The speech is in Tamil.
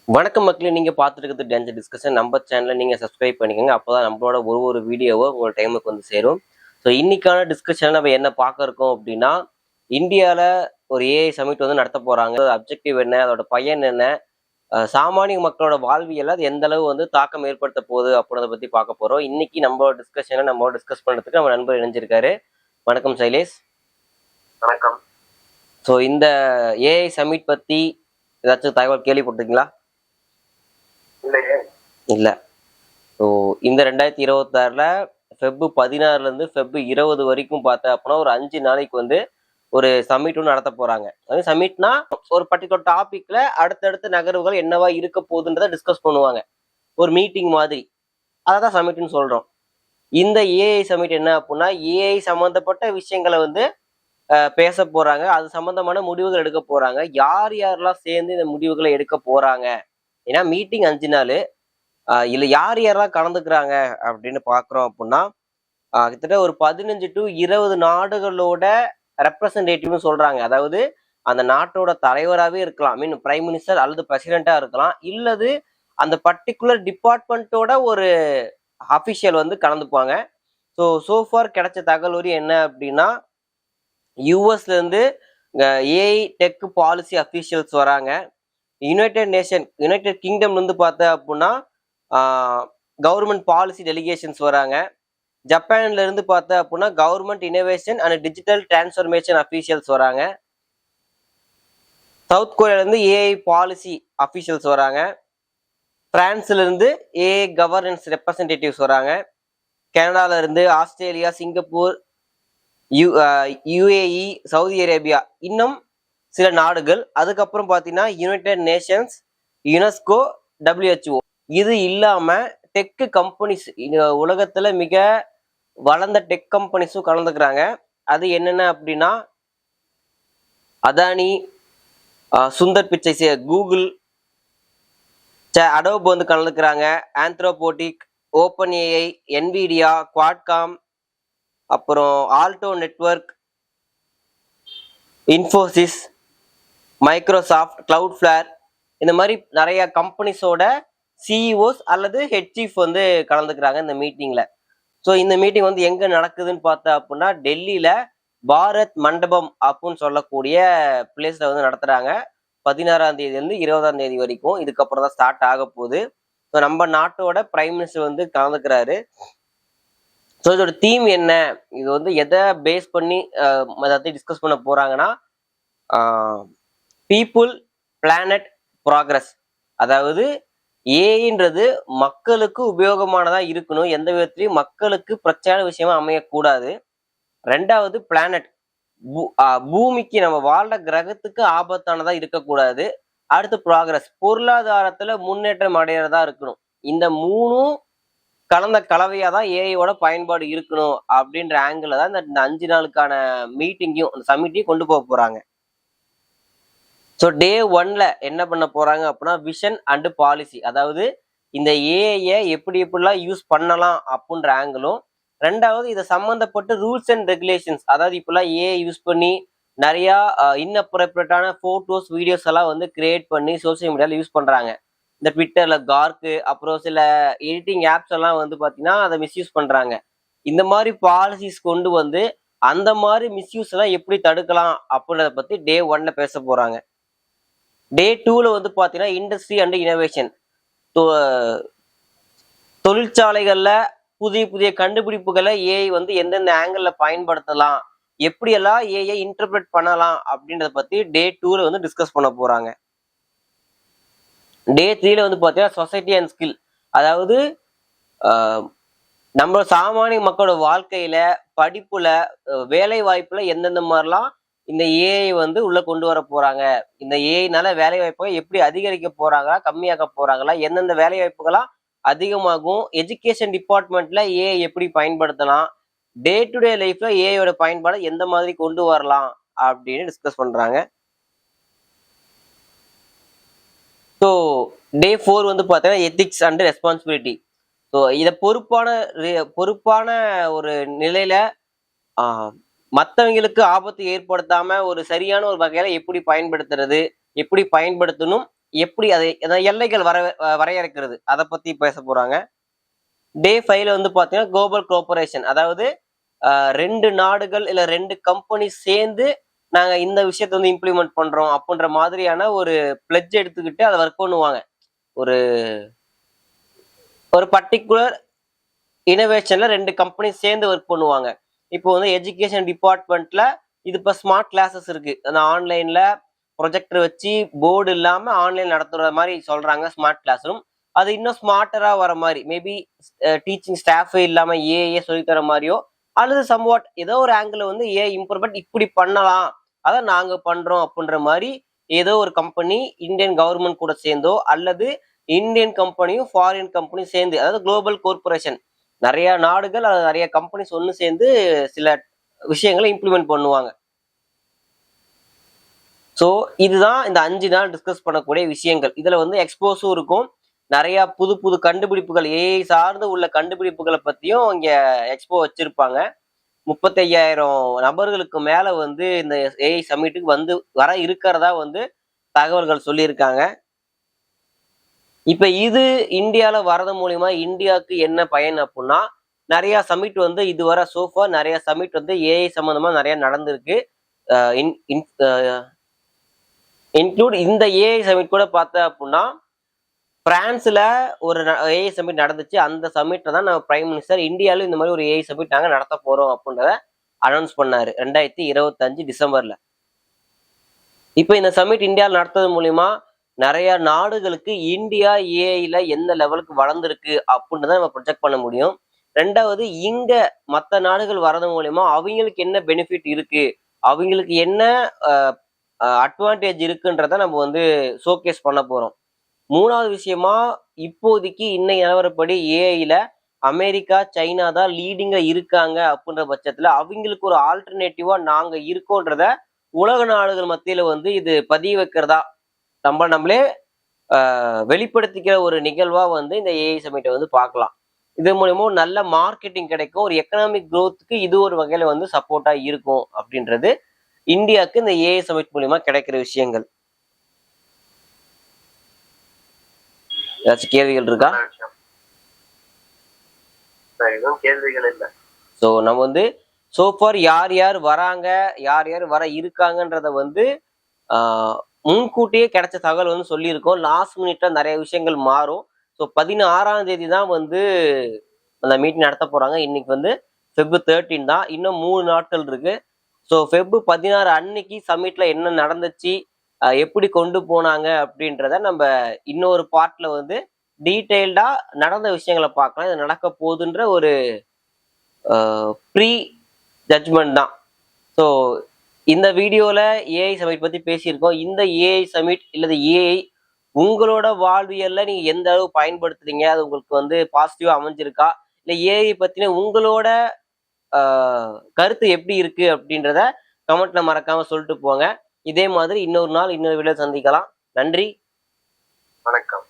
வணக்கம் மக்களே, நீங்க பார்த்துட்டு இருக்கிறது டேஞ்சர் டிஸ்கஷன். நம்ம சேனலை நீங்க சப்ஸ்கிரைப் பண்ணிக்கோங்க. அப்போதான் நம்மளோட ஒரு வீடியோவோ உங்களோட டைமுக்கு வந்து சேரும். ஸோ இன்னைக்கான டிஸ்கஷன் நம்ம என்ன பார்க்க இருக்கோம் அப்படின்னா, இந்தியாவில் ஒரு ஏஐ சமிட் வந்து நடத்த போறாங்க. அப்ஜெக்டிவ் என்ன, அதோட பயன் என்ன, சாமானிய மக்களோட வாழ்வியல் அது எந்த அளவு வந்து தாக்கம் ஏற்படுத்த போகுது அப்படின்றத பத்தி பார்க்க போறோம். இன்னைக்கு நம்மளோட டிஸ்கஷனை நம்மளோட டிஸ்கஸ் பண்றதுக்கு நம்ம நண்பர் இணைஞ்சிருக்காரு. வணக்கம் சைலேஷ். வணக்கம். ஸோ இந்த ஏஐ சமிட் பத்தி ஏதாச்சும் தகவல் கேள்விப்பட்டிருக்கீங்களா? இல்ல. ஸோ இந்த 2026 ஃபெப் 16 ஃபெப் 20 வரைக்கும் பார்த்தா அப்படின்னா ஒரு 5 நாளைக்கு வந்து ஒரு சமிட் ஒன்று நடத்த போறாங்க. அது சமிட்னா ஒரு பர்டிகுலர் டாபிக்ல அடுத்தடுத்த நகர்வுகள் என்னவா இருக்க போகுதுன்றதை டிஸ்கஸ் பண்ணுவாங்க. ஒரு மீட்டிங் மாதிரி. அதான் சமிட்னு சொல்றோம். இந்த ஏஐ சமிட் என்ன அப்படின்னா, ஏஐ சம்பந்தப்பட்ட விஷயங்களை வந்து பேச போறாங்க. அது சம்பந்தமான முடிவுகள் எடுக்க போறாங்க. யார் யாரெல்லாம் சேர்ந்து இந்த முடிவுகளை எடுக்க போறாங்க? ஏன்னா மீட்டிங் 5 நாள். இல்ல யார் யாரெல்லாம் கலந்துக்கிறாங்க அப்படின்னு பாக்குறோம் அப்படின்னா, கிட்டத்தட்ட ஒரு 15 to 20 நாடுகளோட ரெப்ரசன்டேட்டிவ்னு சொல்றாங்க. அதாவது அந்த நாட்டோட தலைவராகவே இருக்கலாம், மீன் பிரைம் மினிஸ்டர் அல்லது பிரசிடென்டா இருக்கலாம், இல்லது அந்த பர்டிகுலர் டிபார்ட்மெண்ட்டோட ஒரு அபிஷியல் வந்து கலந்துப்பாங்க. சோஃபார் கிடைச்ச தகவல் என்ன அப்படின்னா, யூஎஸ்ல இருந்து ஏஐ டெக் பாலிசி அபிஷியல்ஸ் வராங்க. யுனைடெட் கிங்டம்ல இருந்து பார்த்தா அப்படின்னா கவர்மெண்ட் பாலிசி டெலிகேஷன்ஸ் வராங்க. ஜப்பான்ல இருந்து பார்த்தா அப்படின்னா government innovation and digital transformation officials வராங்க. சவுத் கொரியால இருந்து ஏஐ பாலிசி அஃபீஷியல்ஸ் வராங்க. பிரான்ஸ்ல இருந்து ஏஐ கவர்னன்ஸ் ரெப்ரசன்டேட்டிவ்ஸ் வராங்க. கனடால இருந்து Australia, Singapore, UAE, Saudi Arabia, இன்னும் சில நாடுகள். அதுக்கப்புறம் பார்த்தீங்கன்னா யுனைடெட் நேஷன்ஸ், யுனெஸ்கோ, WHO. இது இல்லாம டெக் கம்பெனிஸ், உலகத்துல மிக வளர்ந்த டெக் கம்பெனிஸும் கலந்துக்கிறாங்க. அது என்னென்ன அப்படின்னா, அதானி, சுந்தர் பிச்சை, கூகுள், அடோப் வந்து கலந்துக்கிறாங்க. ஆந்த்ரோபோட்டிக், ஓப்பன் ஏஐ, என்விடியா, குவாட்காம், அப்புறம் Alto network, Infosys, Microsoft, Cloudflare, இந்த மாதிரி நிறைய கம்பெனிஸோட சிஇஓஸ் அல்லது ஹெட் சீஃப் வந்து கலந்துக்கிறாங்க இந்த மீட்டிங்ல. ஸோ இந்த மீட்டிங் வந்து எங்க நடக்குதுன்னு பார்த்தா அப்படின்னா, டெல்லியில பாரத் மண்டபம் அப்படின்னு சொல்லக்கூடிய பிளேஸ்ல வந்து நடத்துறாங்க. 16ஆம் தேதியிலிருந்து 20ஆம் தேதி வரைக்கும். இதுக்கப்புறம் தான் ஸ்டார்ட் ஆக போகுது. ஸோ நம்ம நாட்டோட பிரைம் மினிஸ்டர் வந்து கலந்துக்கிறாரு. ஸோ இதோட தீம் என்ன, இது வந்து எதை பேஸ் பண்ணி எல்லாத்தையும் டிஸ்கஸ் பண்ண போறாங்கன்னா, பீப்புள், பிளானட், ப்ராக்ரஸ். அதாவது ஏன்றது மக்களுக்கு உபயோகமானதா இருக்கணும், எந்த விதத்திலையும் மக்களுக்கு பிரச்சனையான விஷயமா அமையக்கூடாது. ரெண்டாவது பிளானட், பூமிக்கு நம்ம வாழ்ற கிரகத்துக்கு ஆபத்தானதா இருக்கக்கூடாது. அடுத்து ப்ராக்ரஸ், பொருளாதாரத்துல முன்னேற்றம் அடையிறதா இருக்கணும். இந்த மூணும் கலந்த கலவையா தான் ஏஐயோட பயன்பாடு இருக்கணும் அப்படின்ற ஆங்கிள் தான் இந்த 5 நாளுக்கான மீட்டிங்கையும் அந்த சமிட்டையும் கொண்டு போக போறாங்க. ஸோ டே 1ல என்ன பண்ண போறாங்க அப்படின்னா, விஷன் அண்ட் பாலிசி. அதாவது இந்த ஏஐயை எப்படி எப்படிலாம் யூஸ் பண்ணலாம் அப்படின்ற ஆங்கிளும், ரெண்டாவது இதை சம்மந்தப்பட்ட ரூல்ஸ் அண்ட் ரெகுலேஷன்ஸ். அதாவது இப்பெல்லாம் ஏஐ யூஸ் பண்ணி நிறையா இன்னப்ரோப்ரியேட்டான போட்டோஸ், வீடியோஸ் எல்லாம் வந்து கிரியேட் பண்ணி சோசியல் மீடியாவில் யூஸ் பண்றாங்க. இந்த ட்விட்டர்ல கார்க்கு, அப்புறம் சில எடிட்டிங் ஆப்ஸ் எல்லாம் வந்து பார்த்தீங்கன்னா அதை மிஸ்யூஸ் பண்றாங்க. இந்த மாதிரி பாலிசிஸ் கொண்டு வந்து அந்த மாதிரி மிஸ்யூஸ் எல்லாம் எப்படி தடுக்கலாம் அப்படின்றத பத்தி டே 1ல பேச போறாங்க. டே 2ல வந்து பார்த்தீங்கன்னா இண்டஸ்ட்ரி அண்ட் இனோவேஷன். தொழிற்சாலைகள்ல புதிய புதிய கண்டுபிடிப்புகளை ஏஐ வந்து எந்தெந்த ஆங்கிள் பயன்படுத்தலாம், எப்படியெல்லாம் ஏஐ இன்டர்பிரட் பண்ணலாம் அப்படின்றத பத்தி டே 2ல வந்து டிஸ்கஸ் பண்ண போறாங்க. டே 3ல வந்து பார்த்தீங்கன்னா சொசைட்டி அண்ட் ஸ்கில். அதாவது நம்ம சாமானிய மக்களோட வாழ்க்கையில, படிப்புல, வேலை வாய்ப்புல எந்தெந்த மாதிரிலாம் இந்த ஏஐ வந்து உள்ள கொண்டு வர போறாங்க, இந்த ஏஐனால வேலை வாய்ப்புகள் எப்படி அதிகரிக்க போறாங்களா, கம்மியாக்க போறாங்களா, எந்தெந்த வேலை வாய்ப்புகளா அதிகமாகும், எஜுகேஷன் டிபார்ட்மெண்ட்ல ஏஐ எப்படி பயன்படுத்தலாம், டே டு டே லைஃப்ல ஏஐயோட பயன்பாடு எந்த மாதிரி கொண்டு வரலாம் அப்படின்னு டிஸ்கஸ் பண்றாங்க. ஸோ டே 4 வந்து பார்த்தீங்கன்னா எத்திக்ஸ் அண்ட் ரெஸ்பான்சிபிலிட்டி. ஸோ இதை பொறுப்பான ஒரு நிலையில மற்றவங்களுக்கு ஆபத்து ஏற்படுத்தாம ஒரு சரியான ஒரு வகையில எப்படி பயன்படுத்துறது, எப்படி பயன்படுத்தணும், எப்படி அதை எல்லைகள் வரையறுக்கிறது அதை பத்தி பேச போறாங்க. டே 5ல வந்து பாத்தீங்கன்னா குளோபல் கோஆபரேஷன், அதாவது 2 நாடுகள் இல்ல 2 கம்பெனி சேர்ந்து நாங்க இந்த விஷயத்த வந்து இம்ப்ளிமெண்ட் பண்றோம் அப்படின்ற மாதிரியான ஒரு பிளட்ஜ் எடுத்துக்கிட்டு அதை ஒர்க் பண்ணுவாங்க. ஒரு ஒரு பர்டிகுலர் இனோவேஷன்ல 2 கம்பெனி சேர்ந்து ஒர்க் பண்ணுவாங்க. இப்போ வந்து எஜுகேஷன் டிபார்ட்மெண்ட்ல இது இப்போ ஸ்மார்ட் கிளாஸஸ் இருக்கு. அந்த ஆன்லைன்ல ப்ரொஜெக்டர் வச்சு போர்டு இல்லாம ஆன்லைன் நடத்துற மாதிரி சொல்றாங்க ஸ்மார்ட் கிளாஸ் ரூம். அது இன்னும் ஸ்மார்ட்டரா வர மாதிரி மேபி டீச்சிங் ஸ்டாஃபே இல்லாம ஏஐ சொல்லித்தர மாதிரியோ அல்லது சம்வாட் ஏதோ ஒரு ஆங்கிள் வந்து ஏஐ இம்ப்ரூவ்மெண்ட் இப்படி பண்ணலாம் அதை நாங்க பண்றோம் அப்படின்ற மாதிரி ஏதோ ஒரு கம்பெனி இந்தியன் கவர்மெண்ட் கூட சேர்ந்தோ அல்லது இந்தியன் கம்பெனியும் ஃபாரின் கம்பெனியும் சேர்ந்து, அதாவது குளோபல் கார்பரேஷன் நிறைய நாடுகள் அது நிறைய கம்பெனிஸ் ஒன்று சேர்ந்து சில விஷயங்களை இம்ப்ளிமெண்ட் பண்ணுவாங்க. ஸோ இதுதான் இந்த 5 நாள் டிஸ்கஸ் பண்ணக்கூடிய விஷயங்கள். இதுல வந்து எக்ஸ்போஸும் இருக்கும், நிறைய புது புது கண்டுபிடிப்புகள் ஏஐ சார்ந்து உள்ள கண்டுபிடிப்புகளை பத்தியும் இங்க எக்ஸ்போ வச்சிருப்பாங்க. 35,000 நபர்களுக்கு மேல வந்து இந்த ஏஐ சமிட்டுக்கு வந்து வர இருக்கிறதா வந்து தகவல்கள் சொல்லியிருக்காங்க. இப்ப இது இந்தியால வரது மூலியமா இந்தியாவுக்கு என்ன பயன் அப்படின்னா, நிறைய சமிட் வந்து இதுவரை சோஃபா நிறைய சமிட் வந்து ஏஐ சம்பந்தமா நிறைய நடந்திருக்கு. இன்க்ளூட் இந்த ஏஐ சமிட் கூட பார்த்தா அப்படின்னா பிரான்ஸ்ல ஒரு ஏஐ சமிட் நடந்துச்சு. அந்த சமிட்ல தான் நம்ம பிரைம் மினிஸ்டர் இந்தியாவிலும் இந்த மாதிரி ஒரு ஏஐ சமிட் நாங்க நடத்த போறோம் அப்படின்றத அனௌன்ஸ் பண்ணாரு 2025 டிசம்பர்ல. இப்ப இந்த சமிட் இந்தியாவில் நடத்துறது மூலியமா நிறைய நாடுகளுக்கு இந்தியா ஏஐல எந்த லெவலுக்கு வளர்ந்துருக்கு அப்படின்றத நம்ம ப்ரொஜெக்ட் பண்ண முடியும். ரெண்டாவது, இங்க மற்ற நாடுகள் வர்றது மூலியமா அவங்களுக்கு என்ன பெனிஃபிட் இருக்கு, அவங்களுக்கு என்ன அட்வான்டேஜ் இருக்குன்றத நம்ம வந்து ஷோகேஸ் பண்ண போறோம். மூணாவது விஷயமா, இப்போதைக்கு இன்னைக்கு நிலவரப்படி ஏஐல அமெரிக்கா சைனா தான் லீடிங்கா இருக்காங்க அப்படின்ற பட்சத்துல அவங்களுக்கு ஒரு ஆல்டர்னேட்டிவா நாங்க இருக்கோன்றத உலக நாடுகள் மத்தியில வந்து இது பதிவு வைக்கிறதா நம்மளே வெளிப்படுத்திக்கிற ஒரு நிகழ்வா வந்து இந்த ஏஐ சமிட்டை வந்து பார்க்கலாம். இது மூலமா நல்ல மார்க்கெட்டிங் கிடைக்கும், ஒரு எக்கனாமிக் க்ரோத்துக்கு இது ஒரு வகையில வந்து சப்போர்ட்டா இருக்கும் அப்படின்றது இந்தியாவுக்கு இந்த ஏஐ சமிட் மூலியமா கிடைக்கிற விஷயங்கள். ஏதாச்சும் கேள்விகள் இருக்கா? எதுவும் கேள்விகள் இல்லை. ஸோ நம்ம வந்து சோஃபார் யார் யார் வராங்க, யார் யார் வர இருக்காங்கன்றத வந்து முன்கூட்டியே கிடைச்ச தகவல் வந்து சொல்லியிருக்கோம். லாஸ்ட் மினிட்ல நிறைய விஷயங்கள் மாறும். ஸோ 16ஆம் தேதி தான் வந்து அந்த மீட்டிங் நடத்த போறாங்க. இன்னைக்கு வந்து Feb 13 தான், இன்னும் 3 நாட்கள் இருக்கு. ஸோ Feb 16 அன்னைக்கு சமிட்ல என்ன நடந்துச்சு, எப்படி கொண்டு போனாங்க அப்படின்றத நம்ம இன்னொரு பார்ட்ல வந்து டீட்டெயில்டா நடந்த விஷயங்களை பார்க்கலாம். இது நடக்க போகுதுன்ற ஒரு ப்ரீ ஜட்ஜ்மெண்ட் தான். ஸோ இந்த வீடியோல ஏஐ சமிட் பத்தி பேசியிருக்கோம். இந்த ஏஐ சமிட் இல்லது ஏஐ உங்களோட வாழ்வியல்ல நீங்க எந்த அளவு பயன்படுத்துறீங்க, அது உங்களுக்கு வந்து பாசிட்டிவா அமைஞ்சிருக்கா, இல்லை ஏஐ பத்தின உங்களோட கருத்து எப்படி இருக்கு அப்படின்றத கமெண்ட்ல மறக்காம சொல்லிட்டு போங்க. இதே மாதிரி இன்னொரு நாள் இன்னொரு வீடியோ சந்திக்கலாம். நன்றி, வணக்கம்.